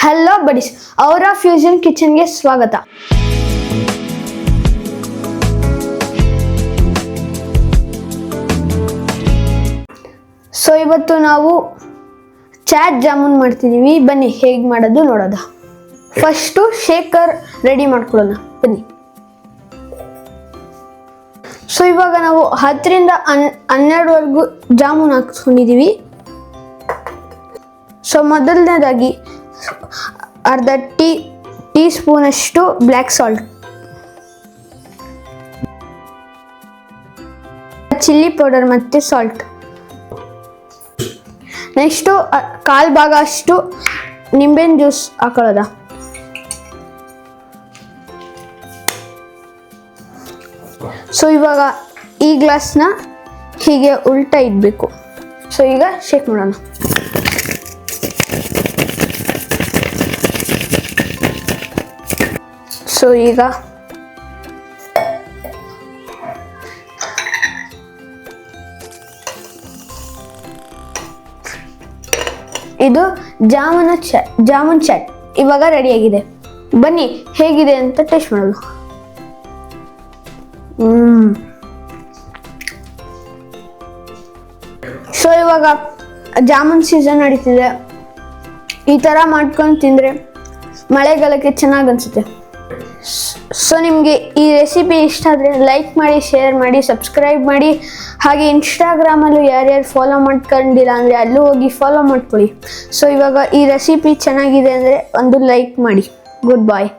Hello buddies, ಅವರ fusion ಕಿಚನ್ಗೆ ಸ್ವಾಗತ. So ಇವತ್ತು ನಾವು ಚಾಟ್ ಜಾಮೂನ್ ಮಾಡ್ತಿದ್ದೀವಿ. ಬನ್ನಿ ಹೇಗೆ ಮಾಡೋದು ನೋಡೋದ. ಫಸ್ಟು ಶೇಕರ್ ರೆಡಿ ಮಾಡ್ಕೊಳ್ಳೋಣ ಬನ್ನಿ. ಸೊ ಇವಾಗ ನಾವು 10ರಿಂದ 12ವರೆಗೂ ಜಾಮೂನ್ ಹಾಕ್ಸ್ಕೊಂಡಿದ್ದೀವಿ. ಸೊ ಮೊದಲನೇದಾಗಿ ಅರ್ಧ ಟೀ ಸ್ಪೂನ್ ಅಷ್ಟು ಬ್ಲ್ಯಾಕ್ ಸಾಲ್ಟ್, ಚಿಲ್ಲಿ ಪೌಡರ್ ಮತ್ತು ಸಾಲ್ಟ್. ನೆಕ್ಸ್ಟು 1/4 ಭಾಗ ಅಷ್ಟು ನಿಂಬೆಹಣ್ಣು ಜ್ಯೂಸ್ ಹಾಕೊಳ್ಳೋದ. ಸೊ ಇವಾಗ ಈ ಗ್ಲಾಸ್ನ ಹೀಗೆ ಉಲ್ಟಾ ಇಡಬೇಕು. ಸೊ ಈಗ ಶೇಕ್ ಮಾಡೋಣ. ಸೊ ಈಗ ಇದು ಜಾಮೂನ್ ಚಾಟ್ ಇವಾಗ ರೆಡಿಯಾಗಿದೆ. ಬನ್ನಿ ಹೇಗಿದೆ ಅಂತ ಟೇಸ್ಟ್ ಮಾಡೋದು. ಸೊ ಇವಾಗ ಜಾಮೂನ್ ಸೀಸನ್ ನಡೀತಿದೆ. ಈ ಥರ ಮಾಡ್ಕೊಂಡು ತಿಂದರೆ ಮಳೆಗಾಲಕ್ಕೆ ಚೆನ್ನಾಗಿ ಅನಿಸುತ್ತೆ. ಸೊ ನಿಮಗೆ ಈ ರೆಸಿಪಿ ಇಷ್ಟ ಆದರೆ ಲೈಕ್ ಮಾಡಿ, ಶೇರ್ ಮಾಡಿ, ಸಬ್ಸ್ಕ್ರೈಬ್ ಮಾಡಿ. ಹಾಗೆ ಇನ್ಸ್ಟಾಗ್ರಾಮಲ್ಲೂ ಯಾರ್ಯಾರು ಫಾಲೋ ಮಾಡ್ಕೊಂಡಿಲ್ಲ ಅಂದರೆ ಅಲ್ಲೂ ಹೋಗಿ ಫಾಲೋ ಮಾಡ್ಕೊಳ್ಳಿ. ಸೊ ಇವಾಗ ಈ ರೆಸಿಪಿ ಚೆನ್ನಾಗಿದೆ ಅಂದರೆ ಒಂದು ಲೈಕ್ ಮಾಡಿ. ಗುಡ್ ಬಾಯ್.